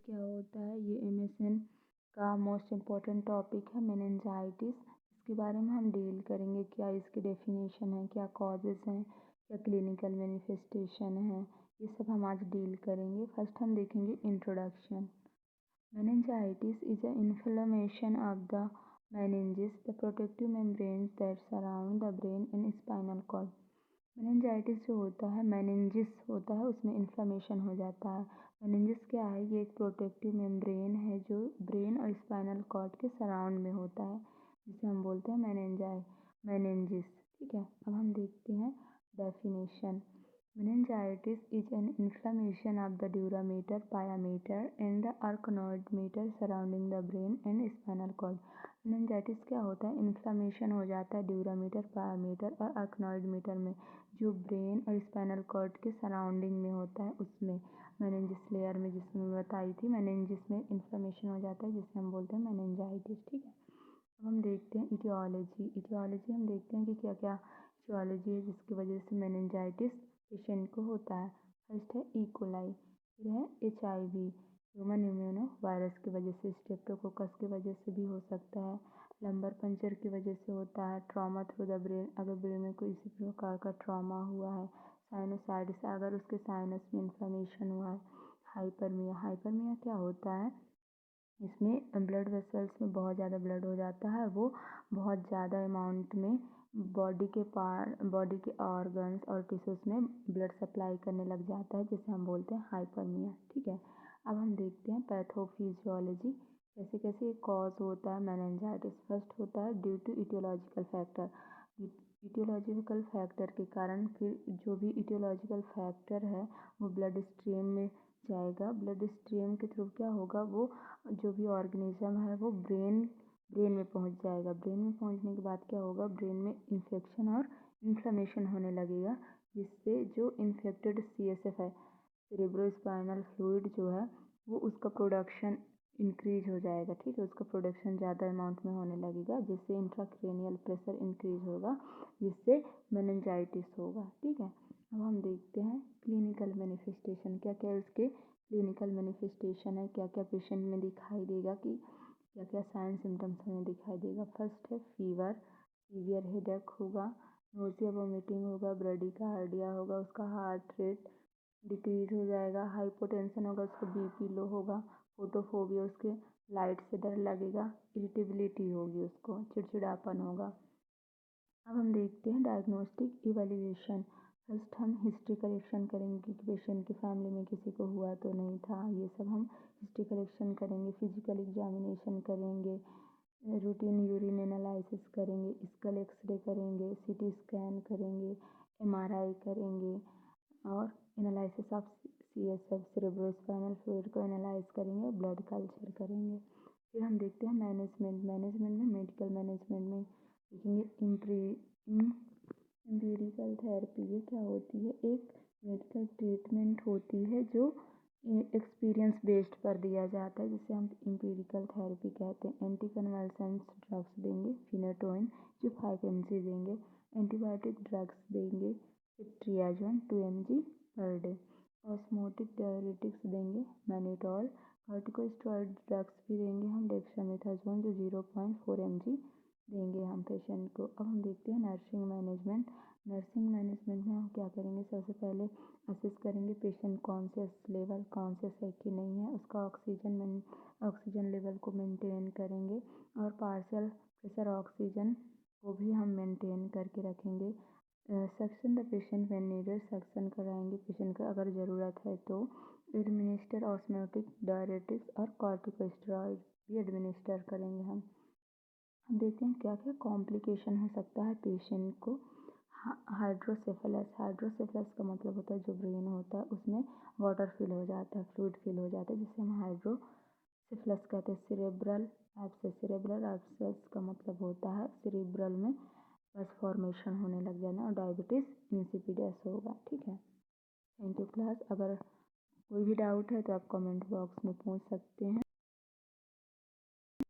क्या होता है, ये एमएसएन का मोस्ट इम्पॉर्टेंट टॉपिक है मेनिंजाइटिस। इसके बारे में हम डील करेंगे, क्या इसकी डेफिनेशन है, क्या कॉजेज़ हैं, क्या क्लिनिकल मैनिफेस्टेशन है, ये सब हम आज डील करेंगे। फर्स्ट हम देखेंगे introduction. Meningitis is an inflammation of the meninges, the protective membranes that surround the brain and spinal cord. Meningitis जो होता है, मेनिंजिस होता है, उसमें इन्फ्लेमेशन हो जाता है। मेनिंजिस क्या है, ये एक प्रोटेक्टिव मेम्ब्रेन है जो ब्रेन और स्पाइनल कॉर्ड के सराउंड में होता है, जिसे हम बोलते हैं मेनिंजिस। ठीक है, अब हम देखते हैं definition. Meningitis is an inflammation of the durameter, pyometer and the arachnoid meter surrounding the brain and spinal cord. Meningitis क्या होता है, इन्फ्लामेशन हो जाता है ड्यूरामीटर, पायोमीटर और आर्कनॉइड मीटर में, जो ब्रेन और स्पाइनल कॉर्ड के सराउंडिंग में होता है, उसमें मेनिंजिस लेयर में, जिसमें बताई थी मेनिंजिस में इन्फ्लामेशन हो जाता है, जिसे हम बोलते हैं मेनिंजाइटिस। ठीक है, अब हम देखते हैं इटियोलॉजी हम देखते हैं कि क्या क्या इटियोलॉजी है जिसकी वजह से मेनिंजाइटिस पेशेंट को होता है। फर्स्ट है इकोलाई, फिर है HIV, ह्यूमन इम्यूनो वायरस की वजह से, स्ट्रेप्टोकोकस की वजह से भी हो सकता है, लंबर पंचर की वजह से होता है, ट्रॉमा थ्रू द ब्रेन, अगर ब्रेन में कोई इसी प्रकार का ट्रॉमा हुआ है, साइनोसाइटिस, अगर उसके साइनस में इन्फ्लेमेशन हुआ है, हाइपरमिया क्या होता है, इसमें ब्लड वेसल्स में बहुत ज़्यादा ब्लड हो जाता है, वो बहुत ज़्यादा अमाउंट में बॉडी के ऑर्गन्स और टिश्यूज़ में ब्लड सप्लाई करने लग जाता है, जिसे हम बोलते हैं हाइपरमिया। ठीक है, अब हम देखते हैं पैथोफिजियोलॉजी, कैसे कैसे कॉज होता है मेनिंजाइटिस। फर्स्ट होता है due to etiological factor, etiological factor के कारण, फिर जो भी इटियोलॉजिकल फैक्टर है वो ब्लड स्ट्रीम में जाएगा, ब्लड स्ट्रीम के थ्रू क्या होगा, वो जो भी ऑर्गेनिज्म है वो ब्रेन में पहुंच जाएगा। ब्रेन में पहुंचने के बाद क्या होगा, ब्रेन में इन्फेक्शन और इन्फ्लेमेशन होने लगेगा, जिससे जो इन्फेक्टेड CSF है, सेरेब्रोस्पाइनल फ्लूइड जो है, वो उसका प्रोडक्शन इंक्रीज हो जाएगा। ठीक है, उसका प्रोडक्शन ज़्यादा अमाउंट में होने लगेगा, जिससे इंट्राक्रैनियल प्रेशर इंक्रीज होगा, जिससे मेनिंजाइटिस होगा। ठीक है, अब हम देखते हैं क्लिनिकल मैनिफेस्टेशन, क्या क्या उसके क्लिनिकल मैनिफेस्टेशन है, क्या क्या पेशेंट में दिखाई देगा, कि क्या क्या साइन सिम्टम्स हमें दिखाई देगा। फर्स्ट है फीवर, सीवियर हेडेक होगा, नोजिया वोमिटिंग होगा, ब्रेडिकार्डिया होगा, उसका हार्ट रेट डिक्रीज हो जाएगा, हाइपोटेंशन होगा, उसका BP लो होगा, फोटोफोबिया, उसके लाइट से डर लगेगा, इरिटेबिलिटी होगी, उसको चिड़चिड़ापन होगा। अब हम देखते हैं डायग्नोस्टिक इवैल्यूएशन। फर्स्ट हम हिस्ट्री कलेक्शन करेंगे कि पेशेंट की फैमिली में किसी को हुआ तो नहीं था, ये सब हम हिस्ट्री कलेक्शन करेंगे। फिजिकल एग्जामिनेशन करेंगे, रूटीन यूरिन एनालिसिस करेंगे, स्कल एक्सरे करेंगे, CT स्कैन करेंगे, MRI करेंगे, और analysis of CSF, cerebrospinal fluid को एनालाइज करेंगे, ब्लड कल्चर करेंगे। फिर हम देखते हैं मैनेजमेंट में मेडिकल मैनेजमेंट में देखेंगे एम्पिरिकल थेरेपी। ये क्या होती है, एक मेडिकल ट्रीटमेंट होती है जो एक्सपीरियंस बेस्ड पर दिया जाता है, जिसे हम एम्पिरिकल थेरेपी कहते हैं। एंटी कन्वल्सेंट्स ड्रग्स देंगे, फिनेटोइन जो 5 mg देंगे, एंटीबायोटिक ड्रग्स देंगे, ट्रियाजोन 2 mg per day, osmotic diuretics देंगे, मैनिटॉल, कॉर्टिकोस्टेरॉइड ड्रग्स भी देंगे हम, डेक्सामेथासोन जो 0.4 mg देंगे हम पेशेंट को। अब हम देखते हैं नर्सिंग मैनेजमेंट में हम क्या करेंगे, सबसे पहले असेस करेंगे पेशेंट कॉन्शियस लेवल कॉन्शियस है कि नहीं है, उसका ऑक्सीजन लेवल को मेंटेन करेंगे, और पार्शियल प्रेशर ऑक्सीजन को भी हम मेंटेन करके रखेंगे। Suction the patient when needed, suction कराएंगे पेशेंट का अगर ज़रूरत है तो। एडमिनिस्टर ऑस्मोटिक डायरेटिक्स और कॉर्टिकोस्टेरॉइड भी एडमिनिस्टर करेंगे हम। देखते हैं क्या क्या कॉम्प्लिकेशन हो सकता है पेशेंट को। हाइड्रोसेफेलस का मतलब होता है जो ब्रेन होता है उसमें वाटर फिल हो जाता है, फ्लूइड फिल हो जाता है, जिसे हम हाइड्रोसेफेलस कहते हैं। सेरेब्रल एब्सेस का मतलब होता है सेरेब्रल में बस फॉर्मेशन होने लग जाना, और डायबिटीज़ इंसिपिडस होगा। ठीक है, थैंक यू क्लास। अगर कोई भी डाउट है तो आप कमेंट बॉक्स में पूछ सकते हैं।